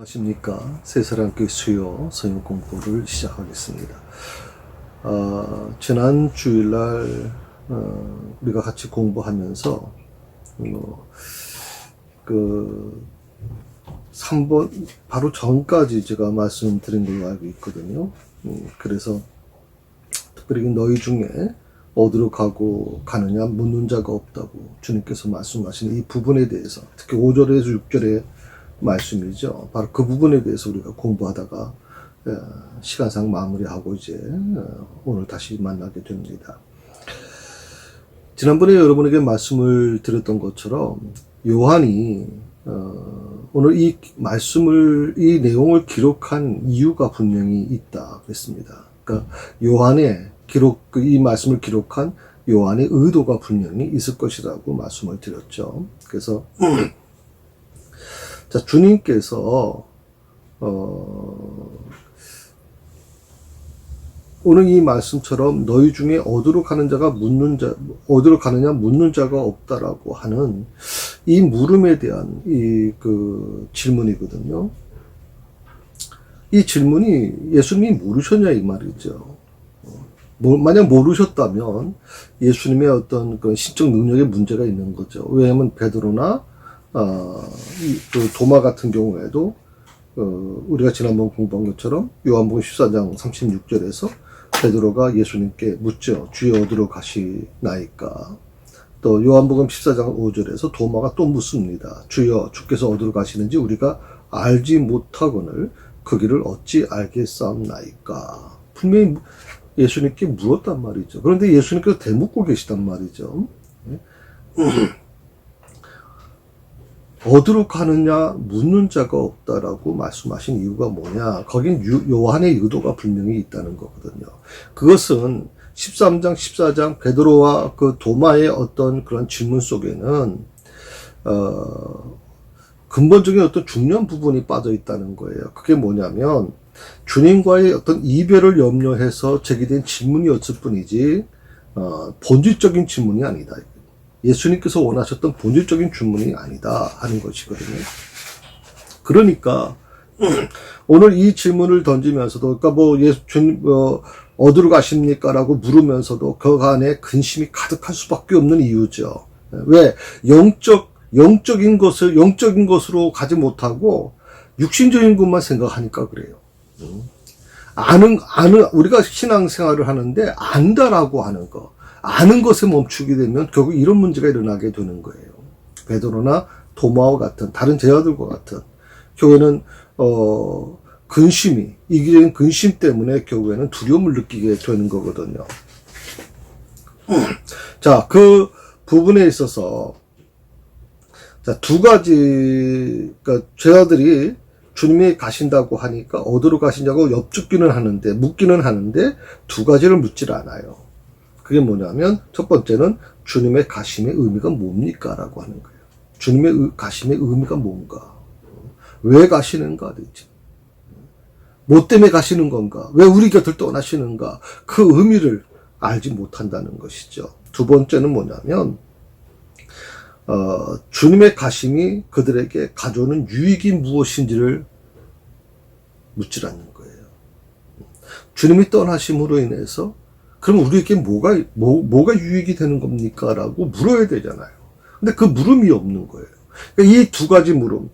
안녕하십니까. 새사랑교회 수요 성경 공부를 시작하겠습니다. 지난 주일날 우리가 같이 공부하면서 그 3번 바로 전까지 제가 말씀드린 걸로 알고 있거든요. 그래서 특별히 너희 중에 어디로 가느냐 묻는 자가 없다고 주님께서 말씀하신 이 부분에 대해서, 특히 5절에서 6절의 말씀이죠. 바로 그 부분에 대해서 우리가 공부하다가 시간상 마무리하고 이제 오늘 다시 만나게 됩니다. 지난번에 여러분에게 말씀을 드렸던 것처럼 요한이 오늘 이 내용을 기록한 이유가 분명히 있다 그랬습니다. 그러니까 요한의 이 말씀을 기록한 요한의 의도가 분명히 있을 것이라고 말씀을 드렸죠. 그래서 자, 주님께서 오늘 이 말씀처럼 너희 중에 어디로 가느냐 묻는 자가 없다라고 하는 이 물음에 대한 그 질문이거든요. 이 질문이 예수님이 모르셨냐 이 말이죠. 만약 모르셨다면 예수님의 어떤 그 신적 능력에 문제가 있는 거죠. 왜냐하면 베드로나 그 도마 같은 경우에도 우리가 지난번 공부한 것처럼 요한복음 14장 36절에서 베드로가 예수님께 묻죠. 주여 어디로 가시나이까? 또 요한복음 14장 5절에서 도마가 또 묻습니다. 주여 주께서 어디로 가시는지 우리가 알지 못하거늘 그 길을 어찌 알겠사옵나이까? 분명히 예수님께 물었단 말이죠. 그런데 예수님께서 대묻고 계시단 말이죠. 어디로 가느냐 묻는 자가 없다라고 말씀하신 이유가 뭐냐? 거긴 요한의 의도가 분명히 있다는 거거든요. 그것은 13장, 14장 베드로와 그 도마의 어떤 그런 질문 속에는 근본적인 어떤 중요한 부분이 빠져 있다는 거예요. 그게 뭐냐면 주님과의 어떤 이별을 염려해서 제기된 질문이었을 뿐이지 본질적인 질문이 아니다. 예수님께서 원하셨던 본질적인 질문이 아니다 하는 것이거든요. 그러니까 오늘 이 질문을 던지면서도, 그러니까 어디로 가십니까? 라고 물으면서도 그 안에 근심이 가득할 수밖에 없는 이유죠. 왜? 영적인 것으로 가지 못하고 육신적인 것만 생각하니까 그래요. 우리가 신앙생활을 하는데 안다라고 하는 거, 아는 것에 멈추게 되면 결국 이런 문제가 일어나게 되는 거예요. 베드로나 도마와 같은 다른 제자들과 같은 교회는 이기적인 근심 때문에 결국에는 두려움을 느끼게 되는 거거든요. 자, 그 부분에 있어서 두 가지, 그러니까 제자들이 주님이 가신다고 하니까 어디로 가시냐고 묻기는 하는데 두 가지를 묻질 않아요. 그게 뭐냐면 첫 번째는 주님의 가심의 의미가 뭡니까? 라고 하는 거예요. 주님의 가심의 의미가 뭔가? 왜 가시는가? 대체 뭐 때문에 가시는 건가? 왜 우리 곁을 떠나시는가? 그 의미를 알지 못한다는 것이죠. 두 번째는 뭐냐면 주님의 가심이 그들에게 가져오는 유익이 무엇인지를 묻질 않는 거예요. 주님이 떠나심으로 인해서 그럼 우리에게 뭐가 유익이 되는 겁니까? 라고 물어야 되잖아요. 근데 그 물음이 없는 거예요. 그러니까 이 두 가지 물음,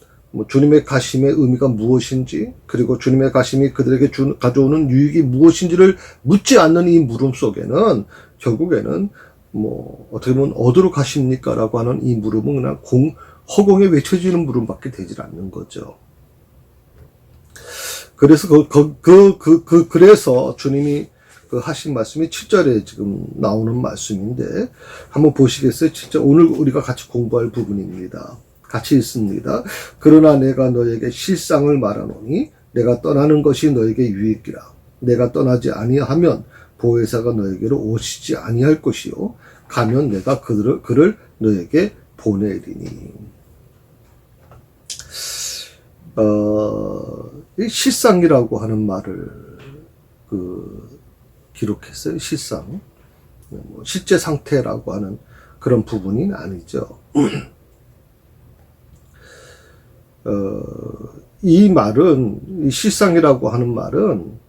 주님의 가심의 의미가 무엇인지, 그리고 주님의 가심이 그들에게 가져오는 유익이 무엇인지를 묻지 않는 이 물음 속에는 결국에는 어떻게 보면 어디로 가십니까? 라고 하는 이 물음은 그냥 허공에 외쳐지는 물음밖에 되질 않는 거죠. 그래서 그래서 주님이 하신 말씀이 7절에 지금 나오는 말씀인데 한번 보시겠어요? 진짜 오늘 우리가 같이 공부할 부분입니다. 같이 읽습니다. 그러나 내가 너에게 실상을 말하노니 내가 떠나는 것이 너에게 유익이라. 내가 떠나지 아니하면 보혜사가 너에게로 오시지 아니할 것이요 가면 내가 그를 너에게 보내리니. 이 실상이라고 하는 말을 기록했어요. 실상. 실제 상태라고 하는 그런 부분이 아니죠. 이 말은, 이 실상이라고 하는 말은,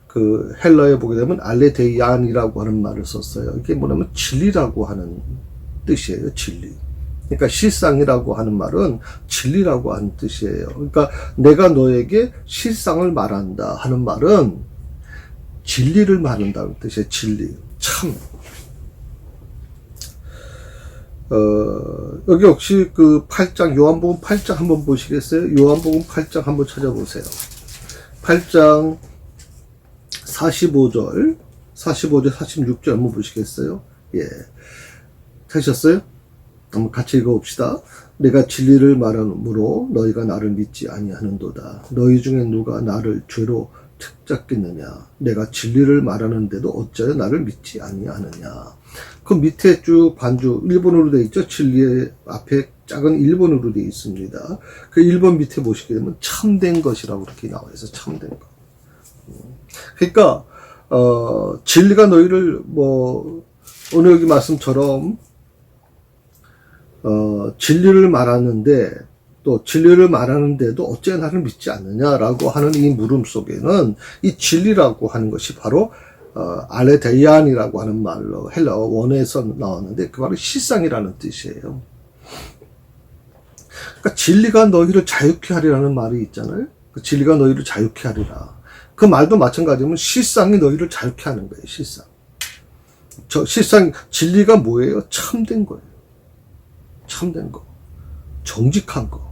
그 헬라에 보게 되면 알레데이안이라고 하는 말을 썼어요. 이게 뭐냐면 진리라고 하는 뜻이에요. 진리. 그러니까 실상이라고 하는 말은 진리라고 하는 뜻이에요. 그러니까 내가 너에게 실상을 말한다 하는 말은 진리를 말한다는 뜻이에요. 진리. 참. 여기 혹시 그 8장, 요한복음 8장 한번 보시겠어요? 요한복음 8장 한번 찾아보세요. 8장 45절, 46절 한번 보시겠어요? 예. 찾으셨어요? 한번 같이 읽어봅시다. 내가 진리를 말하므로 너희가 나를 믿지 아니하는도다. 너희 중에 누가 나를 죄로 책잡겠느냐? 내가 진리를 말하는데도 어찌하여 나를 믿지 아니하느냐? 그 밑에 쭉 반주 1번으로 되어 있죠? 진리의 앞에 작은 1번으로 되어 있습니다. 그 1번 밑에 보시게 되면 참된 것이라고 이렇게 나와 있어요. 참된 것. 그러니까 진리가 너희를 오늘 여기 말씀처럼 진리를 말하는데 또 진리를 말하는데도 어째 나를 믿지 않느냐라고 하는 이 물음 속에는 이 진리라고 하는 것이 바로 알레데이안이라고 하는 말로 헬라어 원에서 나왔는데 그 바로 실상이라는 뜻이에요. 그러니까 진리가 너희를 자유케 하리라는 말이 있잖아요. 그 진리가 너희를 자유케 하리라. 그 말도 마찬가지면 실상이 너희를 자유케 하는 거예요. 실상. 실상 진리가 뭐예요? 참된 거예요. 참된 거. 정직한 거.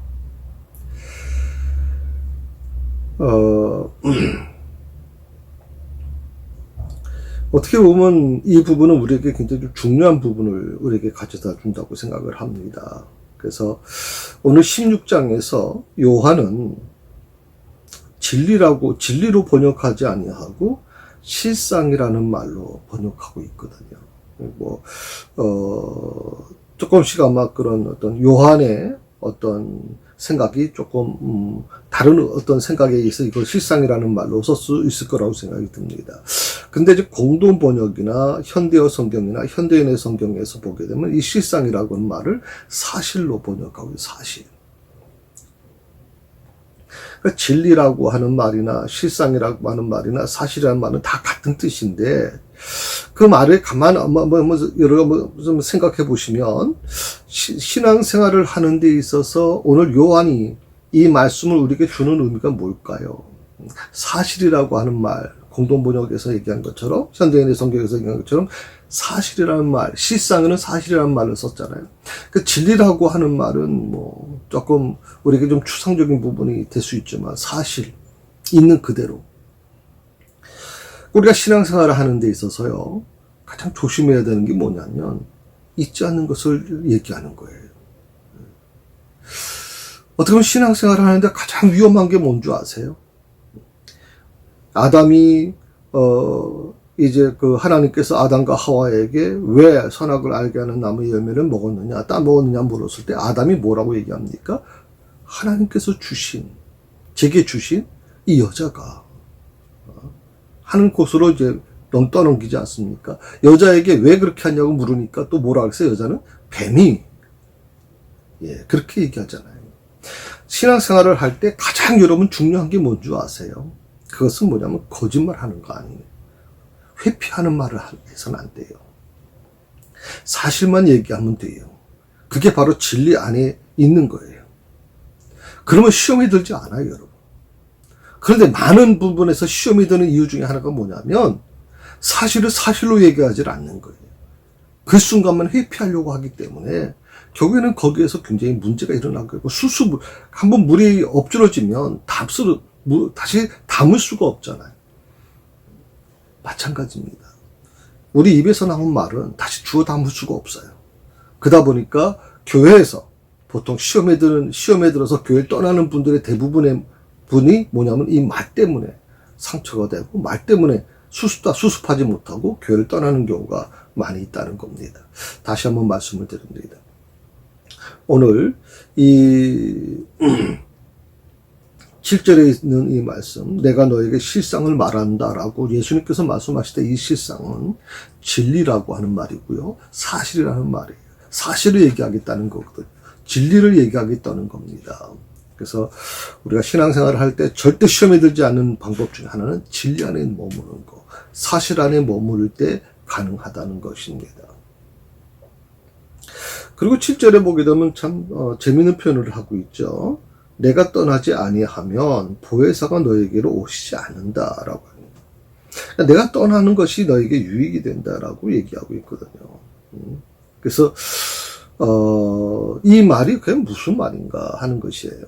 어떻게 보면 이 부분은 우리에게 굉장히 좀 중요한 부분을 우리에게 가져다 준다고 생각을 합니다. 그래서 오늘 16장에서 요한은 진리로 번역하지 아니하고 실상이라는 말로 번역하고 있거든요. 조금씩 아마 그런 어떤 요한의 어떤 생각이 조금 다른 어떤 생각에 의해서 이걸 실상이라는 말로 쓸 수 있을 거라고 생각이 듭니다. 근데 이제 공동 번역이나 현대어 성경이나 현대인의 성경에서 보게 되면 이 실상이라고 하는 말을 사실로 번역하고 사실. 그러니까 진리라고 하는 말이나 실상이라고 하는 말이나 사실이라는 말은 다 같은 뜻인데 그 말을 여러 좀 생각해 보시면 신앙생활을 하는 데 있어서 오늘 요한이 이 말씀을 우리에게 주는 의미가 뭘까요? 사실이라고 하는 말, 공동번역에서 얘기한 것처럼 현대인의 성경에서 얘기한 것처럼 사실이라는 말, 실상은 사실이라는 말을 썼잖아요. 그 진리라고 하는 말은 조금 우리에게 좀 추상적인 부분이 될 수 있지만 사실, 있는 그대로. 우리가 신앙생활을 하는 데 있어서요, 가장 조심해야 되는 게 뭐냐면, 있지 않는 것을 얘기하는 거예요. 어떻게 보면 신앙생활을 하는데 가장 위험한 게 뭔 줄 아세요? 아담이, 이제 그 하나님께서 아담과 하와에게 왜 선악을 알게 하는 나무의 열매를 먹었느냐, 따먹었느냐 물었을 때 아담이 뭐라고 얘기합니까? 하나님께서 제게 주신 이 여자가 하는 곳으로 이제 떠넘기지 않습니까? 여자에게 왜 그렇게 하냐고 물으니까 또 뭐라 그랬어요? 여자는 뱀이 그렇게 얘기하잖아요. 신앙생활을 할 때 가장 여러분 중요한 게 뭔 줄 아세요? 그것은 뭐냐면 거짓말하는 거 아니에요. 회피하는 말을 해서는 안 돼요. 사실만 얘기하면 돼요. 그게 바로 진리 안에 있는 거예요. 그러면 시험이 들지 않아요, 여러분. 그런데 많은 부분에서 시험이 드는 이유 중에 하나가 뭐냐면 사실을 사실로 얘기하지 않는 거예요. 그 순간만 회피하려고 하기 때문에 결국에는 거기에서 굉장히 문제가 일어나고 한번 물이 엎질러지면 다시 담을 수가 없잖아요. 마찬가지입니다. 우리 입에서 나온 말은 다시 주워 담을 수가 없어요. 그러다 보니까 교회에서 보통 시험에 들어서 교회를 떠나는 분들의 대부분의 분이 뭐냐면 이 말 때문에 상처가 되고 말 때문에 수습하지 못하고 교회를 떠나는 경우가 많이 있다는 겁니다. 다시 한번 말씀을 드립니다. 오늘 이 7절에 있는 이 말씀, 내가 너에게 실상을 말한다라고 예수님께서 말씀하실 때 이 실상은 진리라고 하는 말이고요. 사실이라는 말이에요. 사실을 얘기하겠다는 거거든요. 진리를 얘기하겠다는 겁니다. 그래서 우리가 신앙생활을 할 때 절대 시험에 들지 않는 방법 중에 하나는 진리 안에 머무는 것, 사실 안에 머무를 때 가능하다는 것입니다. 그리고 7절에 보게 되면 참 재미있는 표현을 하고 있죠. 내가 떠나지 아니하면 보혜사가 너에게로 오시지 않는다라고 합니다. 그러니까 내가 떠나는 것이 너에게 유익이 된다라고 얘기하고 있거든요. 그래서 이 말이 그게 무슨 말인가 하는 것이에요.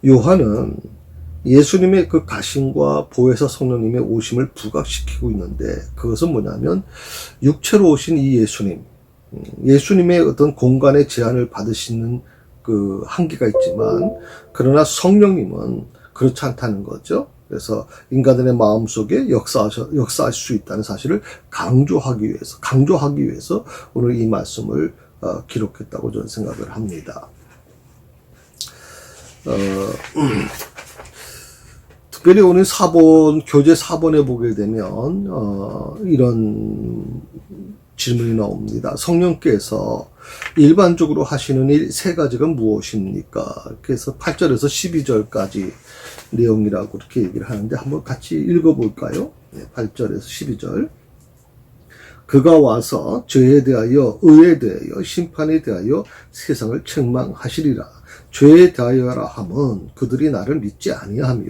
요한은 예수님의 그 가심과 보혜사 성령님의 오심을 부각시키고 있는데, 그것은 뭐냐면 육체로 오신 이 예수님의 어떤 공간의 제한을 받으시는 그 한계가 있지만, 그러나 성령님은 그렇지 않다는 거죠. 그래서 인간들의 마음속에 역사할 수 있다는 사실을 강조하기 위해서 오늘 이 말씀을 기록했다고 저는 생각을 합니다. 특별히 오늘 교재 4번에 보게 되면 이런 질문이 나옵니다. 성령께서 일반적으로 하시는 일 3가지가 무엇입니까? 그래서 8절에서 12절까지 내용이라고 이렇게 얘기를 하는데 한번 같이 읽어볼까요? 8절에서 12절. 그가 와서 죄에 대하여, 의에 대하여, 심판에 대하여 세상을 책망하시리라. 죄에 대하여라 함은 그들이 나를 믿지 아니하며,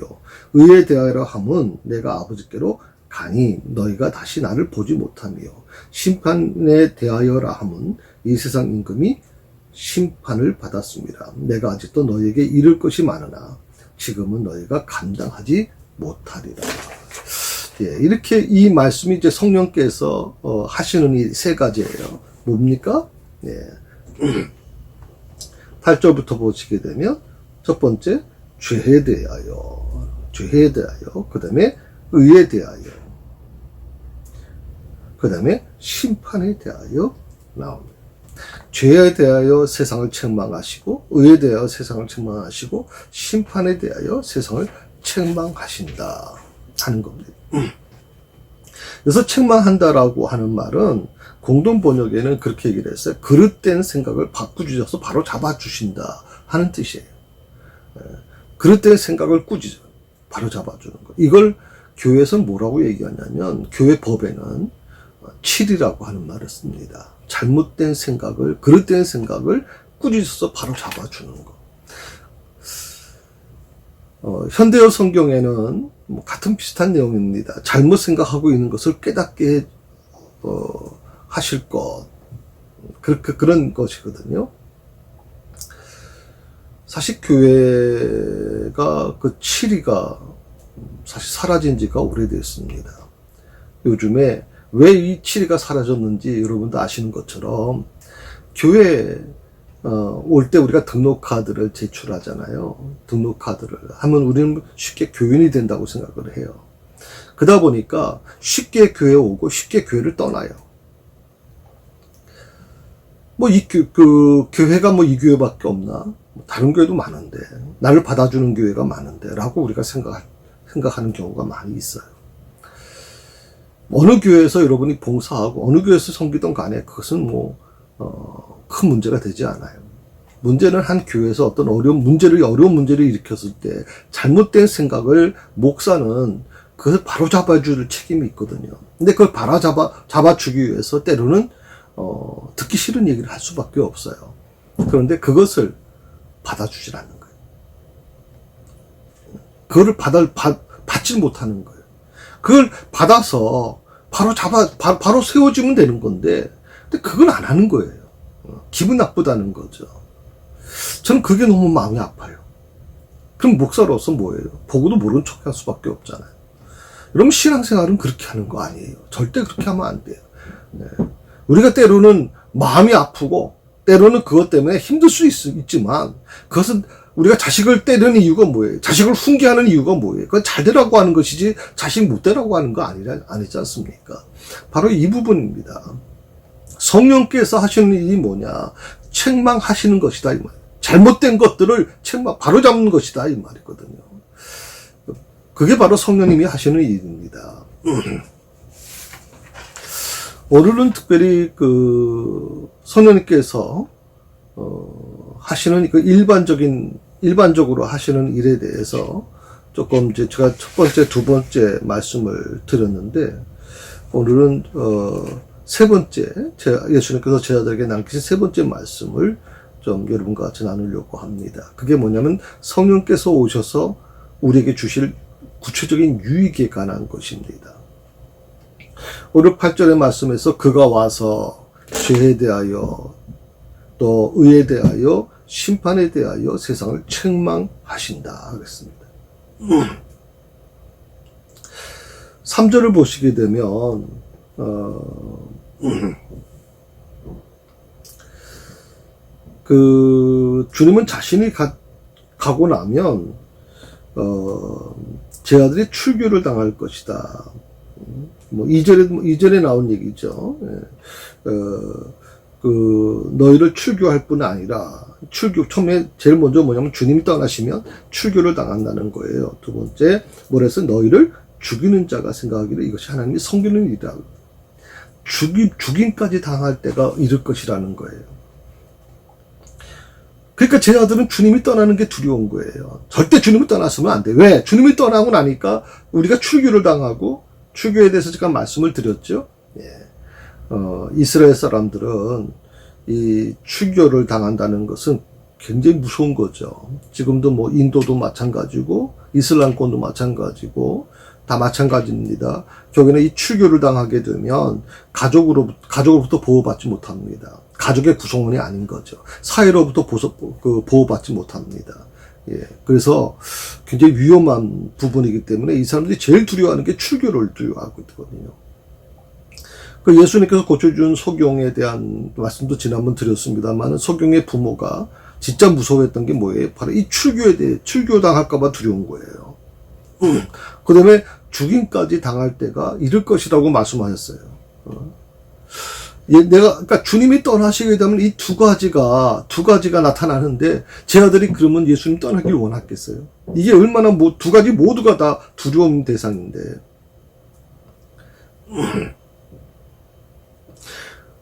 의에 대하여라 함은 내가 아버지께로 가니 너희가 다시 나를 보지 못하며, 심판에 대하여라 함은 이 세상 임금이 심판을 받았습니다. 내가 아직도 너희에게 이를 것이 많으나 지금은 너희가 감당하지 못하리라. 이렇게 이 말씀이 이제 성령께서 하시는 이 3가지예요. 뭡니까? 8절부터 보시게 되면 첫 번째 죄에 대하여, 그 다음에 의에 대하여, 그 다음에 심판에 대하여 나옵니다. 죄에 대하여 세상을 책망하시고, 의에 대하여 세상을 책망하시고, 심판에 대하여 세상을 책망하신다 하는 겁니다. 그래서 책망한다라고 하는 말은 공동 번역에는 그렇게 얘기를 했어요. 그릇된 생각을 바꾸주셔서 바로 잡아주신다 하는 뜻이에요. 그릇된 생각을 꾸짖어 바로 잡아주는 거. 이걸 교회에서 뭐라고 얘기하냐면, 교회 법에는 7이라고 하는 말을 씁니다. 잘못된 생각을, 그릇된 생각을 꾸짖어서 바로 잡아주는 거. 현대어 성경에는 같은 비슷한 내용입니다. 잘못 생각하고 있는 것을 깨닫게 하실 것. 그런 것이거든요. 사실 교회가 그 7위가 사실 사라진 지가 오래됐습니다. 요즘에 왜 이 7위가 사라졌는지 여러분도 아시는 것처럼, 교회 올 때 우리가 등록카드를 제출하잖아요. 등록카드를 하면 우리는 쉽게 교인이 된다고 생각을 해요. 그러다 보니까 쉽게 교회 오고 쉽게 교회를 떠나요. 교회가 이 교회밖에 없나? 다른 교회도 많은데, 나를 받아주는 교회가 많은데, 라고 우리가 생각하는 경우가 많이 있어요. 어느 교회에서 여러분이 봉사하고, 어느 교회에서 섬기던 간에 그것은 큰 문제가 되지 않아요. 문제는 한 교회에서 어떤 어려운 문제를 일으켰을 때, 잘못된 생각을 목사는 그것을 바로 잡아줄 책임이 있거든요. 근데 그걸 바로 잡아주기 위해서 때로는 듣기 싫은 얘기를 할 수밖에 없어요. 그런데 그것을 받아주질 않는 거예요. 그거를 받지 못하는 거예요. 그걸 받아서 바로 세워주면 되는 건데, 근데 그걸 안 하는 거예요. 기분 나쁘다는 거죠. 저는 그게 너무 마음이 아파요. 그럼 목사로서 뭐예요? 보고도 모르는 척 할 수밖에 없잖아요. 여러분, 신앙생활은 그렇게 하는 거 아니에요. 절대 그렇게 하면 안 돼요. 우리가 때로는 마음이 아프고, 때로는 그것 때문에 힘들 수 있지만, 그것은 우리가 자식을 때리는 이유가 뭐예요? 자식을 훈계하는 이유가 뭐예요? 그건 잘 되라고 하는 것이지, 자식 못 되라고 하는 거 아니지 않습니까? 바로 이 부분입니다. 성령께서 하시는 일이 뭐냐? 책망하시는 것이다, 이 말이에요. 잘못된 것들을 바로 잡는 것이다, 이 말이거든요. 그게 바로 성령님이 하시는 일입니다. 오늘은 특별히 성령님께서 하시는 일반적으로 하시는 일에 대해서 조금 이제 제가 첫 번째, 두 번째 말씀을 드렸는데, 오늘은, 세 번째, 예수님께서 제자들에게 남기신 세 번째 말씀을 좀 여러분과 같이 나누려고 합니다. 그게 뭐냐면 성령께서 오셔서 우리에게 주실 구체적인 유익에 관한 것입니다. 오늘 8절의 말씀에서 그가 와서 죄에 대하여 또 의에 대하여 심판에 대하여 세상을 책망하신다 그랬습니다. 3절을 보시게 되면 주님은 자신이 가고 나면 제 아들이 출교를 당할 것이다. 뭐 이전에 나온 얘기죠. 너희를 출교할 뿐 아니라 처음에 제일 먼저 뭐냐면 주님이 떠나시면 출교를 당한다는 거예요. 두 번째 뭐래서 너희를 죽이는 자가 생각하기를 이것이 하나님이 섬기는 일이다. 죽임까지 당할 때가 이를 것이라는 거예요. 그러니까 제 아들은 주님이 떠나는 게 두려운 거예요. 절대 주님이 떠났으면 안 돼. 왜? 주님이 떠나고 나니까 우리가 출교를 당하고, 출교에 대해서 제가 말씀을 드렸죠. 이스라엘 사람들은 이 출교를 당한다는 것은 굉장히 무서운 거죠. 지금도 뭐 인도도 마찬가지고 이슬람권도 마찬가지고 다 마찬가지입니다. 결국에는 이 출교를 당하게 되면 가족으로부터 보호받지 못합니다. 가족의 구성원이 아닌 거죠. 사회로부터 보호받지 못합니다. 그래서 굉장히 위험한 부분이기 때문에 이 사람들이 제일 두려워하는 게 출교를 두려워하고 있거든요. 예수님께서 고쳐준 소경에 대한 말씀도 지난번 드렸습니다만, 소경의 부모가 진짜 무서워했던 게 뭐예요? 바로 이 출교당할까봐 두려운 거예요. 그 다음에 죽임까지 당할 때가 이를 것이라고 말씀하셨어요. 그러니까 주님이 떠나시게 되면 이 두 가지가 나타나는데, 제 아들이 그러면 예수님 떠나길 원했겠어요? 이게 얼마나 두 가지 모두가 다 두려움 대상인데.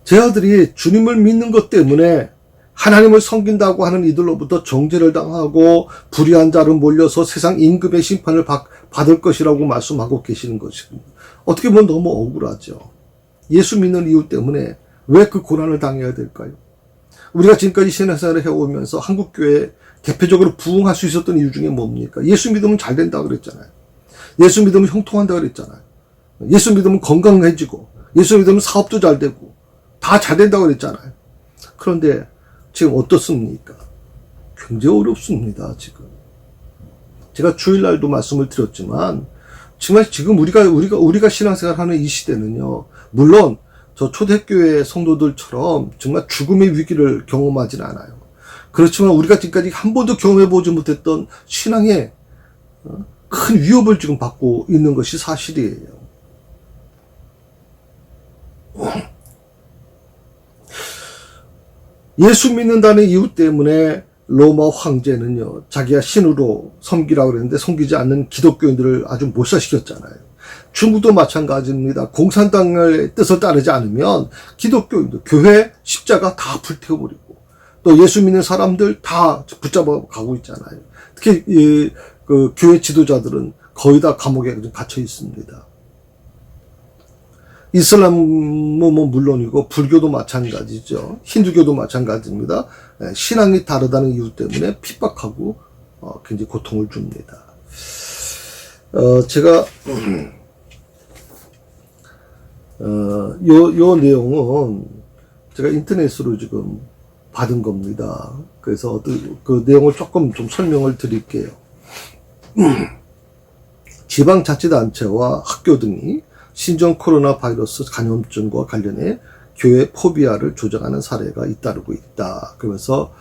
제 아들이 주님을 믿는 것 때문에 하나님을 섬긴다고 하는 이들로부터 정죄를 당하고 불의한 자로 몰려서 세상 임금의 심판을 받을 것이라고 말씀하고 계시는 것입니다. 어떻게 보면 너무 억울하죠. 예수 믿는 이유 때문에 왜 그 고난을 당해야 될까요? 우리가 지금까지 신앙생활을 해오면서 한국교회에 대표적으로 부흥할 수 있었던 이유 중에 뭡니까? 예수 믿으면 잘 된다 그랬잖아요. 예수 믿으면 형통한다 그랬잖아요. 예수 믿으면 건강해지고, 예수 믿으면 사업도 잘 되고, 다 잘 된다고 그랬잖아요. 그런데 지금 어떻습니까? 굉장히 어렵습니다, 지금. 제가 주일날도 말씀을 드렸지만, 정말 지금 우리가 신앙생활 하는 이 시대는요, 물론 저 초대교회 성도들처럼 정말 죽음의 위기를 경험하진 않아요. 그렇지만 우리가 지금까지 한 번도 경험해보지 못했던 신앙의 큰 위협을 지금 받고 있는 것이 사실이에요. 예수 믿는다는 이유 때문에 로마 황제는요, 자기가 신으로 섬기라고 그랬는데 섬기지 않는 기독교인들을 아주 몰살시켰잖아요. 중국도 마찬가지입니다. 공산당의 뜻을 따르지 않으면 기독교인들, 교회, 십자가 다 불태워버리고, 또 예수 믿는 사람들 다 붙잡아 가고 있잖아요. 특히 그 교회 지도자들은 거의 다 감옥에 갇혀 있습니다. 이슬람은 물론이고 불교도 마찬가지죠. 힌두교도 마찬가지입니다. 신앙이 다르다는 이유 때문에 핍박하고 굉장히 고통을 줍니다. 제가 요 내용은 제가 인터넷으로 지금 받은 겁니다. 그래서 그 내용을 조금 좀 설명을 드릴게요. 지방자치단체와 학교 등이 신종 코로나 바이러스 감염증과 관련해 교회 포비아를 조장하는 사례가 잇따르고 있다. 그러면서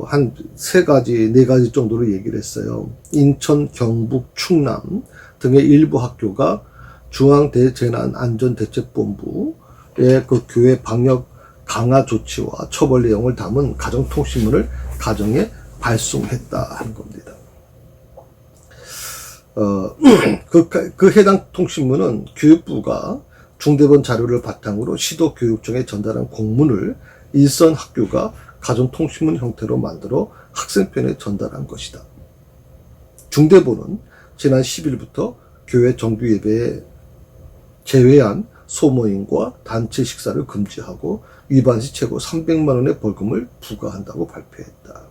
한 네 가지 정도로 얘기를 했어요. 인천, 경북, 충남 등의 일부 학교가 중앙대재난안전대책본부의 그 교회 방역 강화 조치와 처벌 내용을 담은 가정통신문을 가정에 발송했다 하는 겁니다. 그 해당 통신문은 교육부가 중대본 자료를 바탕으로 시도교육청에 전달한 공문을 일선 학교가 가정통신문 형태로 만들어 학생편에 전달한 것이다. 중대본은 지난 10일부터 교회 정규예배에 제외한 소모임과 단체 식사를 금지하고 위반 시 최고 300만 원의 벌금을 부과한다고 발표했다.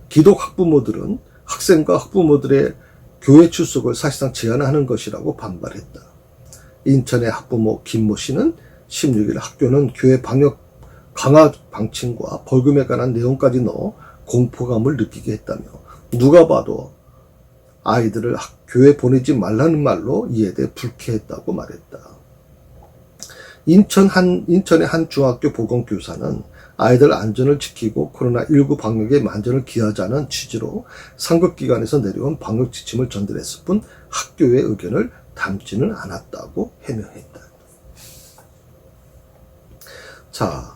기독 학부모들은 학생과 학부모들의 교회 출석을 사실상 제한하는 것이라고 반발했다. 인천의 학부모 김모 씨는 16일 학교는 교회 방역 강화 방침과 벌금에 관한 내용까지 넣어 공포감을 느끼게 했다며 누가 봐도 아이들을 교회 보내지 말라는 말로 이에 대해 불쾌했다고 말했다. 인천의 한 중학교 보건교사는 아이들 안전을 지키고 코로나19 방역에 만전을 기하자는 취지로 상급기관에서 내려온 방역 지침을 전달했을 뿐 학교의 의견을 담지는 않았다고 해명했다. 자,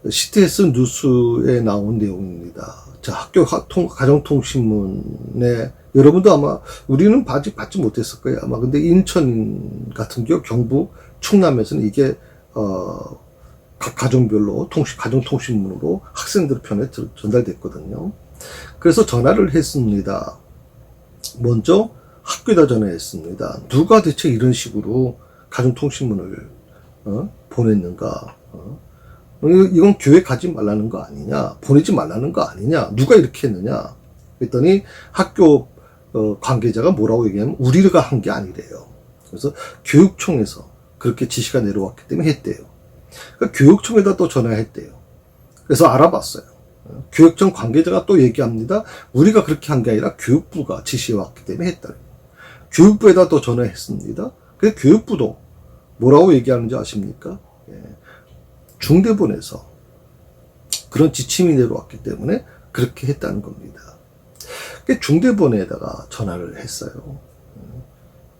CTS 뉴스에 나온 내용입니다. 자, 학교 가정통신문에 여러분도 아마 우리는 받지 못했을 거예요. 아마 근데 인천 같은 경우 경북 충남에서는 이게 각 가정별로 가정통신문으로 학생들 편에 전달됐거든요. 그래서 전화를 했습니다. 먼저 학교에다 전화했습니다. 누가 대체 이런 식으로 가정통신문을 보냈는가? 이건 교회 가지 말라는 거 아니냐? 보내지 말라는 거 아니냐? 누가 이렇게 했느냐? 그랬더니 학교 관계자가 뭐라고 얘기하면 우리가 한 게 아니래요. 그래서 교육청에서 그렇게 지시가 내려왔기 때문에 했대요. 그러니까 교육청에다 또 전화했대요. 그래서 알아봤어요. 교육청 관계자가 또 얘기합니다. 우리가 그렇게 한 게 아니라 교육부가 지시해왔기 때문에 했다. 교육부에다 또 전화했습니다. 그래서 교육부도 뭐라고 얘기하는지 아십니까? 중대본에서 그런 지침이 내려왔기 때문에 그렇게 했다는 겁니다. 중대본에다가 전화를 했어요.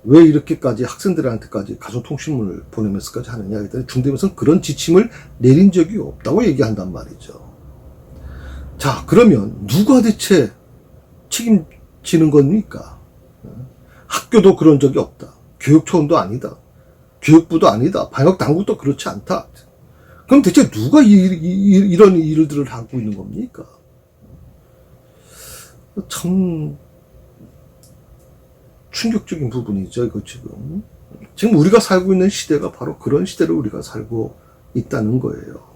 왜 이렇게까지 학생들한테까지 가정통신문을 보내면서까지 하느냐 했더니 중대본에서는 그런 지침을 내린 적이 없다고 얘기한단 말이죠. 자, 그러면 누가 대체 책임지는 겁니까? 학교도 그런 적이 없다. 교육청도 아니다. 교육부도 아니다. 방역당국도 그렇지 않다. 그럼 대체 누가 이런 일들을 하고 있는 겁니까? 참 충격적인 부분이죠, 이거 지금. 지금 우리가 살고 있는 시대가 바로 그런 시대를 우리가 살고 있다는 거예요.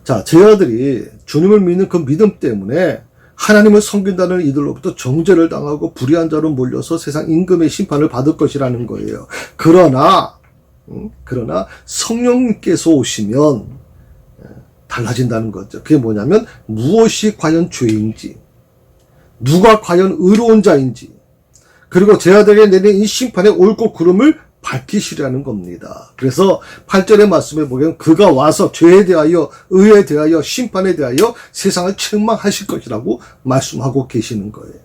자, 제 아들이 주님을 믿는 그 믿음 때문에 하나님을 섬긴다는 이들로부터 정죄를 당하고 불의한 자로 몰려서 세상 임금의 심판을 받을 것이라는 거예요. 그러나 성령님께서 오시면 달라진다는 거죠. 그게 뭐냐면 무엇이 과연 죄인지, 누가 과연 의로운 자인지, 그리고 제 아들에게 내린 이 심판의 옳고 그름을 밝히시라는 겁니다. 그래서 8절의 말씀에 보면 그가 와서 죄에 대하여, 의에 대하여, 심판에 대하여 세상을 책망하실 것이라고 말씀하고 계시는 거예요.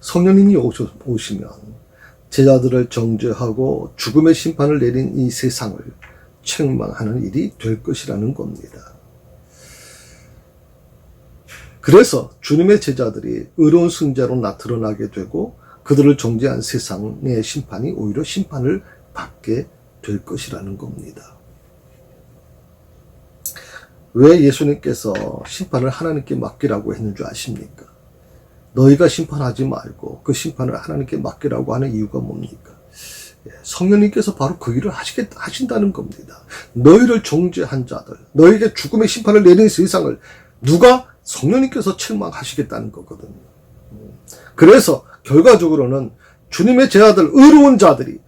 성령님이 오시면 제자들을 정죄하고 죽음의 심판을 내린 이 세상을 책망하는 일이 될 것이라는 겁니다. 그래서 주님의 제자들이 의로운 승자로 나타나게 되고 그들을 정죄한 세상의 심판이 오히려 심판을 받게 될 것이라는 겁니다. 왜 예수님께서 심판을 하나님께 맡기라고 했는 줄 아십니까? 너희가 심판하지 말고 그 심판을 하나님께 맡기라고 하는 이유가 뭡니까? 성령님께서 바로 그 일을 하신다는 겁니다. 너희를 정죄한 자들, 너희에게 죽음의 심판을 내린 세상을 누가? 성령님께서 책망하시겠다는 거거든요. 그래서 결과적으로는 주님의 제자들, 의로운 자들이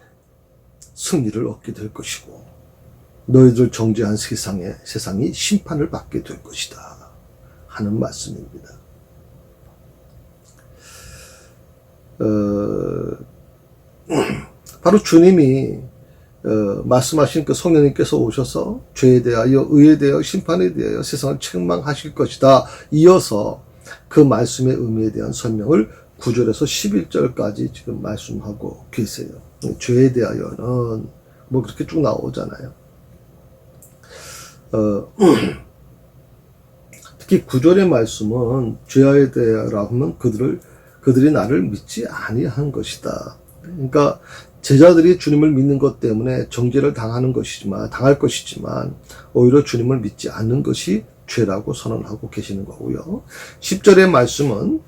승리를 얻게 될 것이고 너희들 정죄한 세상이 심판을 받게 될 것이다 하는 말씀입니다. 바로 주님이 말씀하신 그 성령님께서 오셔서 죄에 대하여, 의에 대하여, 심판에 대하여 세상을 책망하실 것이다. 이어서 그 말씀의 의미에 대한 설명을 9절에서 11절까지 지금 말씀하고 계세요. 죄에 대하여는 뭐 그렇게 쭉 나오잖아요. 특히 9절의 말씀은 죄에 대하여 하면 그들이 나를 믿지 아니한 것이다. 그러니까 제자들이 주님을 믿는 것 때문에 정죄를 당할 것이지만 오히려 주님을 믿지 않는 것이 죄라고 선언하고 계시는 거고요. 10절의 말씀은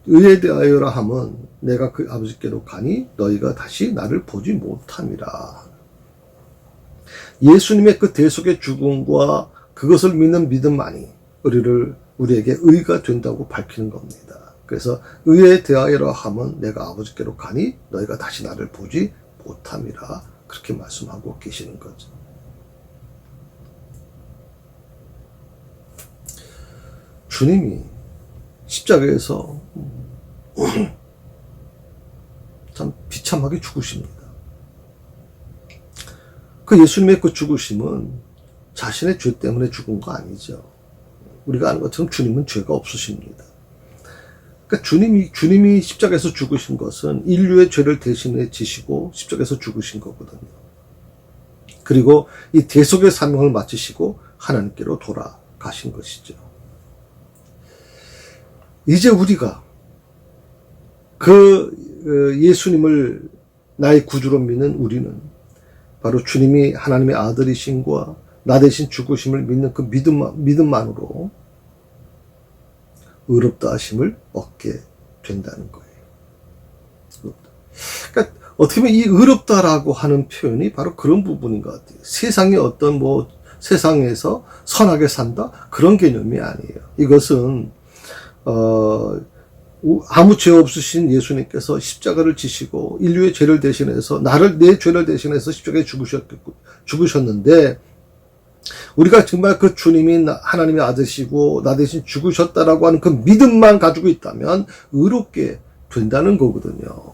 의에 대하여라 함은 내가 그 아버지께로 가니 너희가 다시 나를 보지 못함이라. 예수님의 그 대속의 죽음과 그것을 믿는 믿음만이 우리에게 의가 된다고 밝히는 겁니다. 그래서 의에 대하여라 함은 내가 아버지께로 가니 너희가 다시 나를 보지 못함이라 그렇게 말씀하고 계시는 거죠. 주님이 십자가에서 참 비참하게 죽으십니다. 그 예수님의 그 죽으심은 자신의 죄 때문에 죽은 거 아니죠. 우리가 아는 것처럼 주님은 죄가 없으십니다. 그러니까 주님이 십자가에서 죽으신 것은 인류의 죄를 대신해 지시고 십자가에서 죽으신 거거든요. 그리고 이 대속의 사명을 마치시고 하나님께로 돌아가신 것이죠. 이제 우리가 그 예수님을 나의 구주로 믿는 우리는 바로 주님이 하나님의 아들이신과 나 대신 죽으심을 믿는 그 믿음만으로 의롭다 하심을 얻게 된다는 거예요. 그러니까 어떻게 보면 이 의롭다라고 하는 표현이 바로 그런 부분인 것 같아요. 세상에 어떤 세상에서 선하게 산다? 그런 개념이 아니에요. 이것은 아무 죄 없으신 예수님께서 십자가를 지시고 인류의 죄를 대신해서 내 죄를 대신해서 십자가에 죽으셨는데 우리가 정말 그 주님이 하나님의 아들이시고 나 대신 죽으셨다라고 하는 그 믿음만 가지고 있다면 의롭게 된다는 거거든요.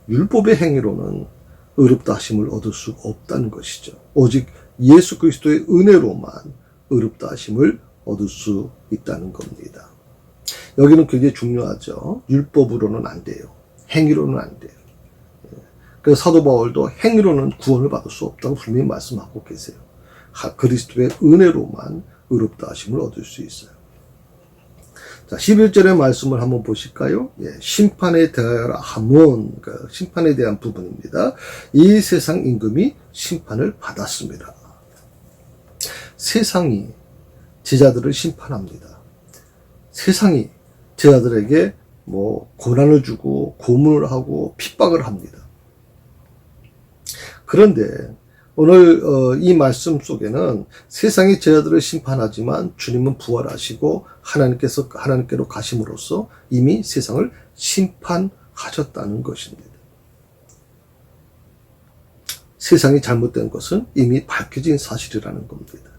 율법의 행위로는 의롭다 하심을 얻을 수 없다는 것이죠. 오직 예수 그리스도의 은혜로만 의롭다 하심을 얻을 수 있다는 겁니다. 여기는 굉장히 중요하죠. 율법으로는 안 돼요. 행위로는 안 돼요. 그래서 사도 바울도 행위로는 구원을 받을 수 없다고 분명히 말씀하고 계세요. 그리스도의 은혜로만 의롭다 하심을 얻을 수 있어요. 자, 11절의 말씀을 한번 보실까요? 심판에 대하여라 함은, 그러니까 심판에 대한 부분입니다. 이 세상 임금이 심판을 받았습니다. 세상이 제자들을 심판합니다. 세상이 제자들에게 고난을 주고 고문을 하고 핍박을 합니다. 그런데 오늘 이 말씀 속에는 세상이 제자들을 심판하지만 주님은 부활하시고 하나님께로 가심으로써 이미 세상을 심판하셨다는 것입니다. 세상이 잘못된 것은 이미 밝혀진 사실이라는 겁니다.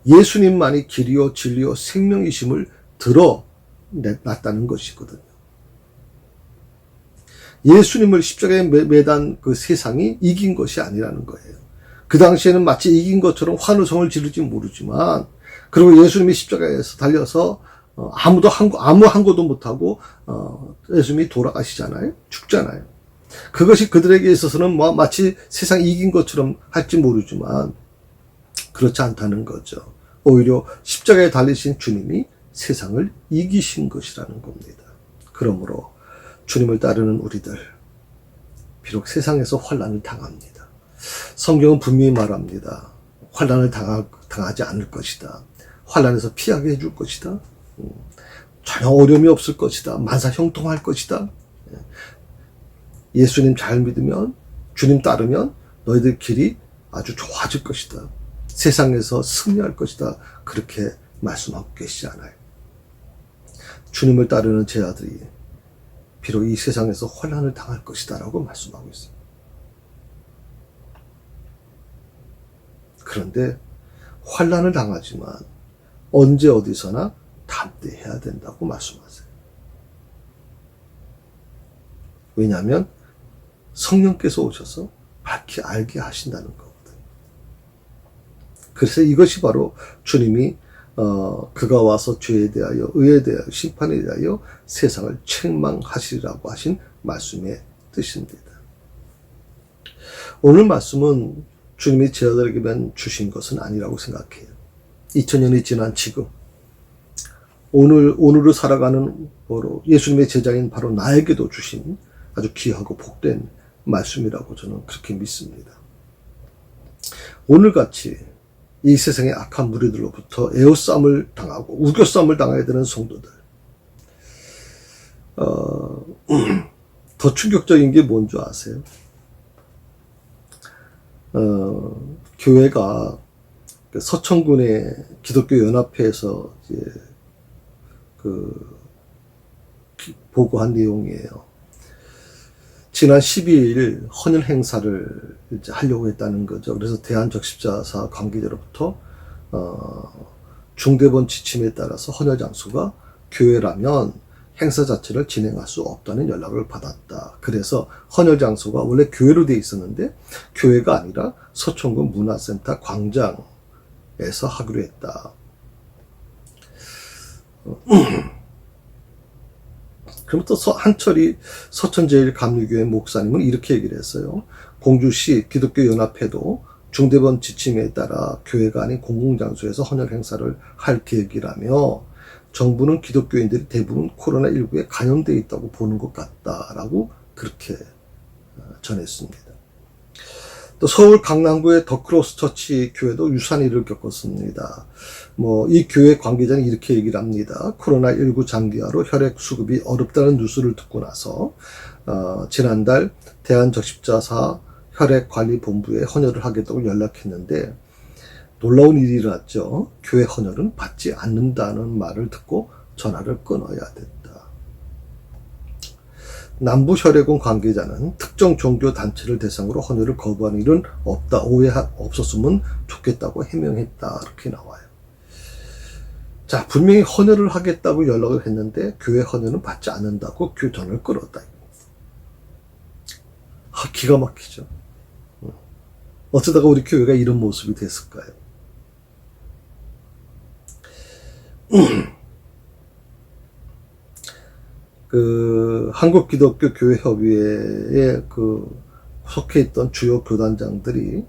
예수님만이 길이요 진리요 생명이심을 드러났다는 것이거든요. 예수님을 십자가에 매단 그 세상이 이긴 것이 아니라는 거예요. 그 당시에는 마치 이긴 것처럼 환호성을 지르지 모르지만, 그리고 예수님이 십자가에서 달려서 아무 한거도 못하고 예수님이 돌아가시잖아요. 죽잖아요. 그것이 그들에게 있어서는 마치 세상이 이긴 것처럼 할지 모르지만 그렇지 않다는 거죠. 오히려 십자가에 달리신 주님이 세상을 이기신 것이라는 겁니다. 그러므로 주님을 따르는 우리들, 비록 세상에서 환난을 당합니다. 성경은 분명히 말합니다. 환난을 당하지 않을 것이다. 환난에서 피하게 해줄 것이다. 전혀 어려움이 없을 것이다. 만사 형통할 것이다. 예수님 잘 믿으면, 주님 따르면 너희들 길이 아주 좋아질 것이다. 세상에서 승리할 것이다. 그렇게 말씀하고 계시잖아요. 주님을 따르는 제자들이 비록 이 세상에서 환난을 당할 것이다 라고 말씀하고 있습니다. 그런데 환난을 당하지만 언제 어디서나 담대해야 된다고 말씀하세요. 왜냐하면 성령께서 오셔서 밝히 알게 하신다는 거거든요. 그래서 이것이 바로 주님이 그가 와서 죄에 대하여 의에 대하여 심판에 대하여 세상을 책망하시리라고 하신 말씀의 뜻입니다. 오늘 말씀은 주님이 제자들에게만 주신 것은 아니라고 생각해요. 2000년이 지난 지금 오늘을 살아가는 예수님의 제자인 바로 나에게도 주신 아주 귀하고 복된 말씀이라고 저는 그렇게 믿습니다. 오늘같이 이 세상의 악한 무리들로부터 에워싸움을 당하고 우겨싸움을 당해야 되는 성도들, 더 충격적인 게 뭔 줄 아세요? 교회가 서천군의 기독교 연합회에서 이제 보고한 내용이에요. 지난 12일 헌혈 행사를 이제 하려고 했다는 거죠. 그래서 대한적십자사 관계자로부터 중대본 지침에 따라서 헌혈 장소가 교회라면 행사 자체를 진행할 수 없다는 연락을 받았다. 그래서 헌혈 장소가 원래 교회로 돼 있었는데 교회가 아니라 서천군 문화센터 광장에서 하기로 했다. 그럼 또 한철이 서천제일감리교회 목사님은 이렇게 얘기를 했어요. 공주시 기독교연합회도 중대본 지침에 따라 교회가 아닌 공공장소에서 헌혈 행사를 할 계획이라며 정부는 기독교인들이 대부분 코로나19에 감염되어 있다고 보는 것 같다라고 그렇게 전했습니다. 또 서울 강남구의 더크로스 처치 교회도 유사한 일을 겪었습니다. 이 교회 관계자는 이렇게 얘기를 합니다. 코로나19 장기화로 혈액 수급이 어렵다는 뉴스를 듣고 나서 지난달 대한적십자사 혈액관리본부에 헌혈을 하겠다고 연락했는데 놀라운 일이 일어났죠. 교회 헌혈은 받지 않는다는 말을 듣고 전화를 끊어야 됐다. 남부혈액원 관계자는 특정 종교단체를 대상으로 헌혈을 거부하는 일은 없다. 오해 없었으면 좋겠다고 해명했다. 이렇게 나와요. 자, 분명히 헌혈을 하겠다고 연락을 했는데 교회 헌혈은 받지 않는다고 전화를 끊었다. 기가 막히죠. 어쩌다가 우리 교회가 이런 모습이 됐을까요? 한국기독교교회협의회에 속해 있던 주요 교단장들이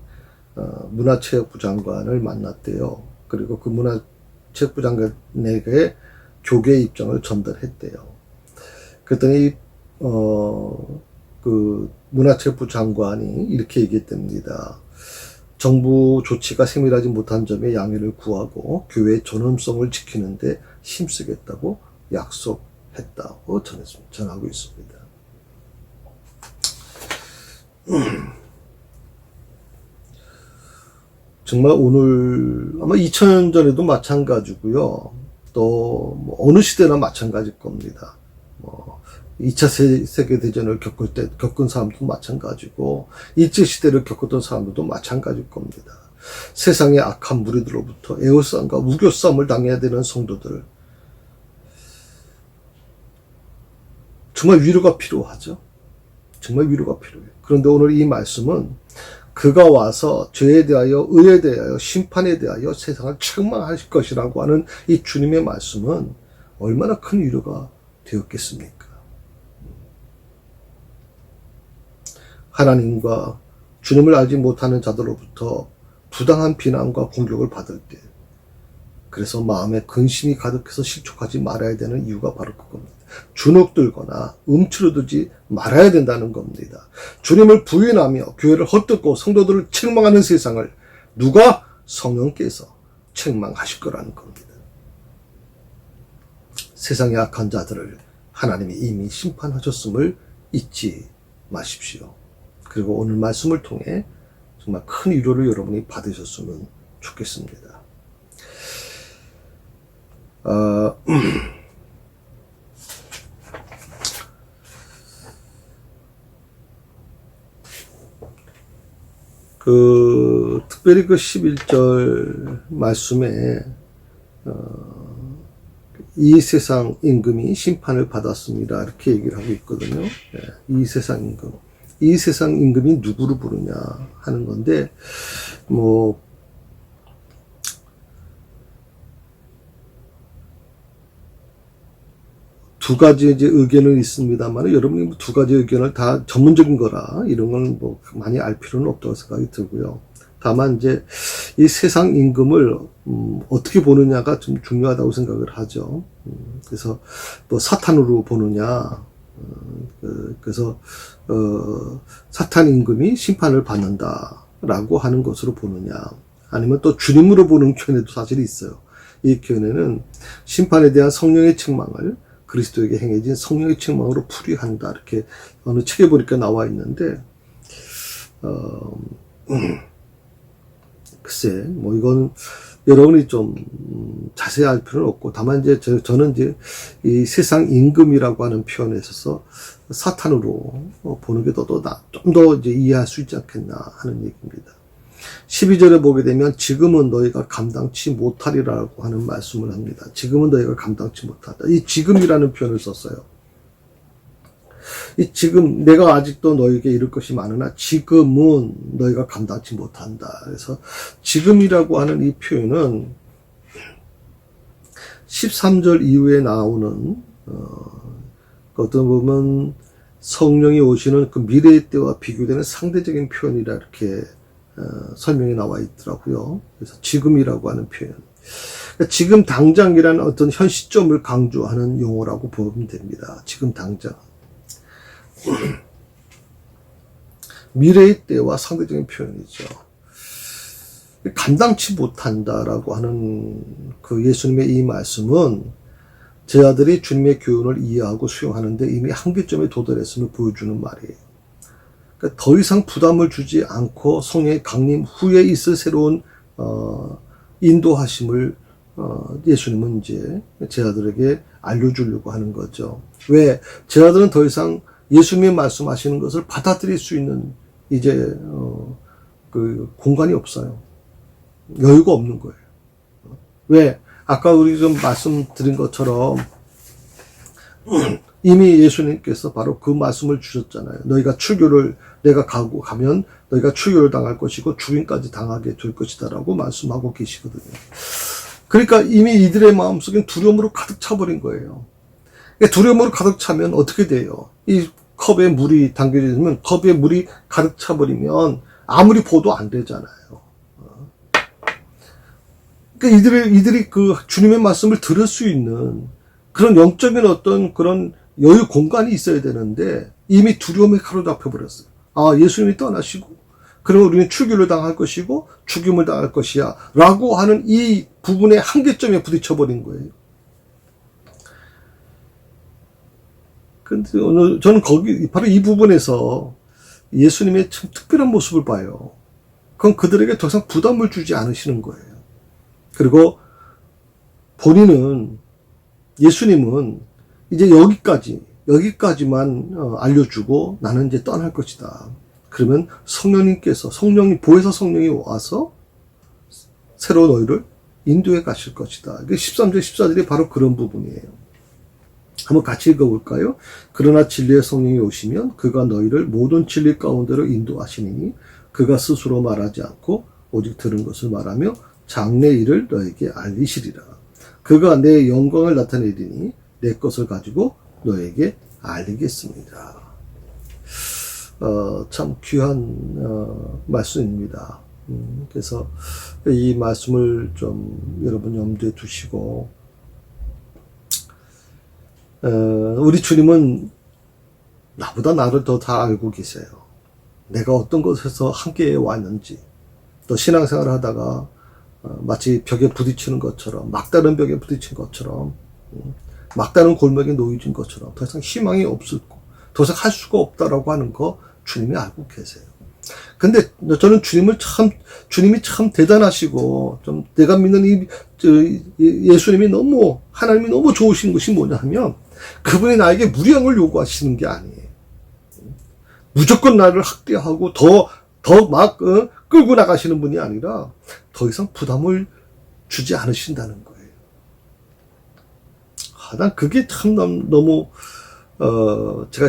문화체육부 장관을 만났대요. 그리고 그 문화체육부 장관에게 교계 입장을 전달했대요. 그랬더니 문화체육부 장관이 이렇게 얘기했답니다. 정부 조치가 세밀하지 못한 점에 양해를 구하고 교회의 존엄성을 지키는데 힘쓰겠다고 약속했다고 전하고 있습니다. 정말 오늘 아마 2000년 전에도 마찬가지고요. 또 어느 시대나 마찬가지일 겁니다. 2차 세계대전을 겪은 사람도 마찬가지고 일제시대를 겪었던 사람들도 마찬가지일 겁니다. 세상의 악한 무리들로부터 에워싸움과 우겨싸움을 당해야 되는 성도들, 정말 위로가 필요하죠. 정말 위로가 필요해요. 그런데 오늘 이 말씀은 그가 와서 죄에 대하여 의에 대하여 심판에 대하여 세상을 책망하실 것이라고 하는 이 주님의 말씀은 얼마나 큰 위로가 되었겠습니까? 하나님과 주님을 알지 못하는 자들로부터 부당한 비난과 공격을 받을 때, 그래서 마음에 근심이 가득해서 실족하지 말아야 되는 이유가 바로 그겁니다. 주눅들거나 움츠러들지 말아야 된다는 겁니다. 주님을 부인하며 교회를 헛듣고 성도들을 책망하는 세상을 누가? 성령께서 책망하실 거라는 겁니다. 세상의 악한 자들을 하나님이 이미 심판하셨음을 잊지 마십시오. 그리고 오늘 말씀을 통해 정말 큰 위로를 여러분이 받으셨으면 좋겠습니다. 특별히 11절 말씀에 이 세상 임금이 심판을 받았습니다. 이렇게 얘기를 하고 있거든요. 이 세상 임금. 이 세상 임금이 누구를 부르냐 하는 건데, 두 가지 이제 의견은 있습니다만, 여러분이 두 가지 의견을 다 전문적인 거라, 이런 건 많이 알 필요는 없다고 생각이 들고요. 다만 이제 이 세상 임금을 어떻게 보느냐가 좀 중요하다고 생각을 하죠. 그래서 뭐 사탄으로 보느냐, 그래서 사탄 임금이 심판을 받는다라고 하는 것으로 보느냐, 아니면 또 주님으로 보는 견해도 사실 있어요. 이 견해는 심판에 대한 성령의 책망을 그리스도에게 행해진 성령의 책망으로 풀이한다, 이렇게 어느 책에 보니까 나와 있는데, 글쎄, 뭐 이건 여러분이 좀 자세히 알 필요는 없고, 다만 이제 저는 이제 이 세상 임금이라고 하는 표현에 있어서 사탄으로 보는 게 좀 더 이제 이해할 수 있지 않겠나 하는 얘기입니다. 12절에 보게 되면 지금은 너희가 감당치 못하리라고 하는 말씀을 합니다. 지금은 너희가 감당치 못하다. 이 지금이라는 표현을 썼어요. 이 지금 내가 아직도 너에게 이룰 것이 많으나 지금은 너희가 감당치 못한다. 그래서 지금이라고 하는 이 표현은 13절 이후에 나오는 어떤 보면 성령이 오시는 그 미래의 때와 비교되는 상대적인 표현이라 이렇게 설명이 나와 있더라고요. 그래서 지금이라고 하는 표현. 그러니까 지금 당장이라는 어떤 현 시점을 강조하는 용어라고 보면 됩니다. 지금 당장. 미래의 때와 상대적인 표현이죠. 감당치 못한다라고 하는 그 예수님의 이 말씀은 제 아들이 주님의 교훈을 이해하고 수용하는데 이미 한계점에 도달했음을 보여주는 말이에요. 그러니까 더 이상 부담을 주지 않고 성령의 강림 후에 있을 새로운 인도하심을 예수님은 이제 제 아들에게 알려주려고 하는 거죠. 왜? 제 아들은 더 이상 예수님이 말씀하시는 것을 받아들일 수 있는 이제 그 공간이 없어요. 여유가 없는 거예요. 왜? 아까 우리 좀 말씀드린 것처럼 이미 예수님께서 바로 그 말씀을 주셨잖아요. 너희가 출교를 내가 가면 너희가 출교를 당할 것이고 죽임까지 당하게 될 것이다라고 말씀하고 계시거든요. 그러니까 이미 이들의 마음속엔 두려움으로 가득 차버린 거예요. 두려움으로 가득 차면 어떻게 돼요? 이 컵에 물이 담겨있으면 컵에 물이 가득 차버리면 아무리 보도 안 되잖아요. 그러니까 이들이 그 주님의 말씀을 들을 수 있는 그런 영적인 어떤 그런 여유 공간이 있어야 되는데 이미 두려움에 가로잡혀 버렸어요. 아, 예수님이 떠나시고 그러면 우리는 출교를 당할 것이고 죽임을 당할 것이야 라고 하는 이 부분의 한계점에 부딪혀 버린 거예요. 근데 오늘 저는 바로 이 부분에서 예수님의 참 특별한 모습을 봐요. 그건 그들에게 더 이상 부담을 주지 않으시는 거예요. 그리고 본인은, 예수님은 이제 여기까지만 알려주고 나는 이제 떠날 것이다. 그러면 보혜사 성령이 와서 새로운 너희를 인도해 가실 것이다. 13절, 14절이 바로 그런 부분이에요. 한번 같이 읽어볼까요? 그러나 진리의 성령이 오시면 그가 너희를 모든 진리 가운데로 인도하시니 그가 스스로 말하지 않고 오직 들은 것을 말하며 장래 일을 너에게 알리시리라. 그가 내 영광을 나타내리니 내 것을 가지고 너에게 알리겠습니다. 참 귀한 말씀입니다. 그래서 이 말씀을 좀 여러분 염두에 두시고, 우리 주님은 나보다 나를 더 잘 알고 계세요. 내가 어떤 곳에서 함께 왔는지, 또 신앙생활을 하다가 마치 벽에 부딪히는 것처럼, 막다른 벽에 부딪힌 것처럼, 막다른 골목에 놓여진 것처럼 더 이상 희망이 없었고 더 이상 할 수가 없다라고 하는 거 주님이 알고 계세요. 근데 저는 주님이 참 대단하시고, 좀 내가 믿는 예수님이 하나님이 너무 좋으신 것이 뭐냐 하면, 그분이 나에게 무량을 요구하시는 게 아니에요. 무조건 나를 학대하고 끌고 나가시는 분이 아니라 더 이상 부담을 주지 않으신다는 거예요. 난 그게 참 너무 제가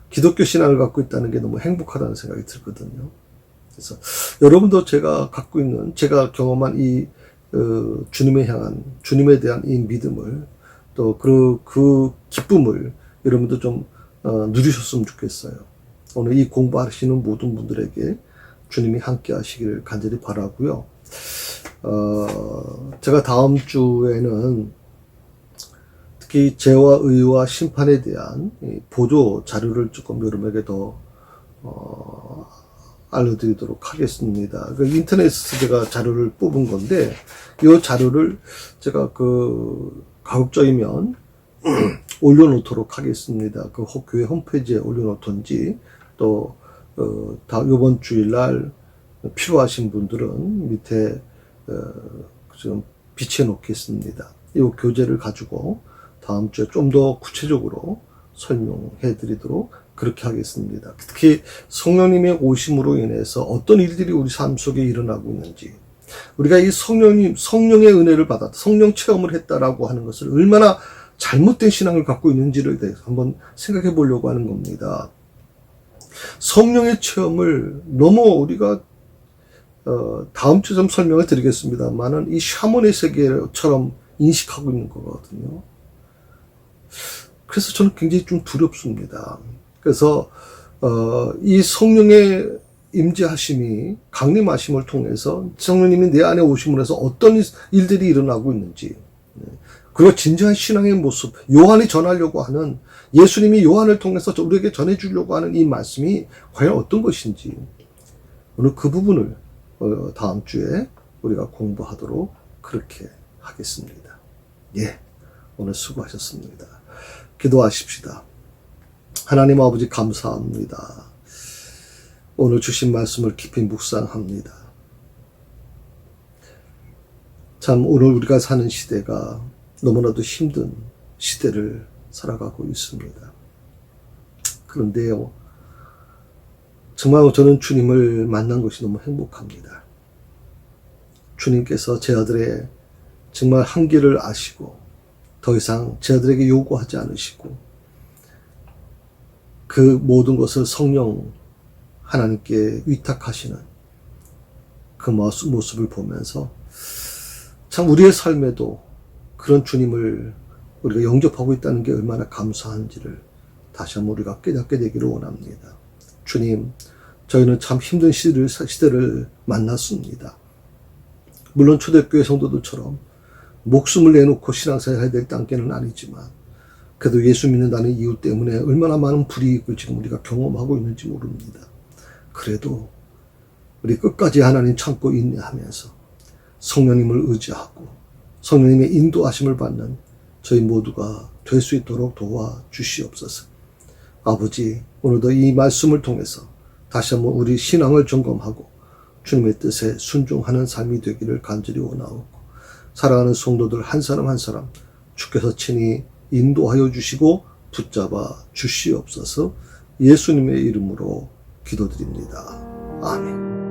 기독교 신앙을 갖고 있다는 게 너무 행복하다는 생각이 들거든요. 그래서 여러분도 제가 경험한 이 주님에 대한 이 믿음을, 또 그 기쁨을 여러분도 좀 누리셨으면 좋겠어요. 오늘 이 공부하시는 모든 분들에게 주님이 함께 하시기를 간절히 바라고요. 제가 다음 주에는 특히 죄와 의와 심판에 대한 보조 자료를 조금 여러분에게 더 알려드리도록 하겠습니다. 인터넷에서 제가 자료를 뽑은 건데, 이 자료를 제가 가급적이면 올려놓도록 하겠습니다. 교회 홈페이지에 올려놓던지, 또, 요번 주일날 필요하신 분들은 밑에, 좀 비치해 놓겠습니다. 이 교재를 가지고 다음 주에 좀 더 구체적으로 설명해 드리도록 그렇게 하겠습니다. 특히 성령님의 오심으로 인해서 어떤 일들이 우리 삶 속에 일어나고 있는지, 우리가 이 성령의 은혜를 받았다, 성령 체험을 했다라고 하는 것을 얼마나 잘못된 신앙을 갖고 있는지를 대해서 한번 생각해 보려고 하는 겁니다. 성령의 체험을 너무 우리가 다음 주에 좀 설명을 드리겠습니다만은 이 샤먼의 세계처럼 인식하고 있는 거거든요. 그래서 저는 굉장히 좀 두렵습니다. 그래서 이 성령의 임재하심이, 강림하심을 통해서 성령님이 내 안에 오심을 해서 어떤 일들이 일어나고 있는지, 그리고 진정한 신앙의 모습, 요한이 전하려고 하는, 예수님이 요한을 통해서 우리에게 전해주려고 하는 이 말씀이 과연 어떤 것인지, 오늘 그 부분을 다음 주에 우리가 공부하도록 그렇게 하겠습니다. 예, 오늘 수고하셨습니다. 기도하십시다. 하나님 아버지 감사합니다. 오늘 주신 말씀을 깊이 묵상합니다. 참 오늘 우리가 사는 시대가 너무나도 힘든 시대를 살아가고 있습니다. 그런데요, 정말 저는 주님을 만난 것이 너무 행복합니다. 주님께서 제 아들의 정말 한계를 아시고 더 이상 제 아들에게 요구하지 않으시고 그 모든 것을 성령 하나님께 위탁하시는 그 모습을 보면서 참 우리의 삶에도 그런 주님을 우리가 영접하고 있다는 게 얼마나 감사한지를 다시 한번 우리가 깨닫게 되기를 원합니다. 주님, 저희는 참 힘든 시대를 만났습니다. 물론 초대교회 성도들처럼 목숨을 내놓고 신앙생활 해야 될 단계는 아니지만 그래도 예수 믿는다는 이유 때문에 얼마나 많은 불이익을 지금 우리가 경험하고 있는지 모릅니다. 그래도 우리 끝까지 하나님 참고 인내하면서 성령님을 의지하고 성령님의 인도하심을 받는 저희 모두가 될 수 있도록 도와주시옵소서. 아버지, 오늘도 이 말씀을 통해서 다시 한번 우리 신앙을 점검하고 주님의 뜻에 순종하는 삶이 되기를 간절히 원하옵고, 사랑하는 성도들 한 사람 한 사람 주께서 친히 인도하여 주시고 붙잡아 주시옵소서. 예수님의 이름으로 기도드립니다. 아멘.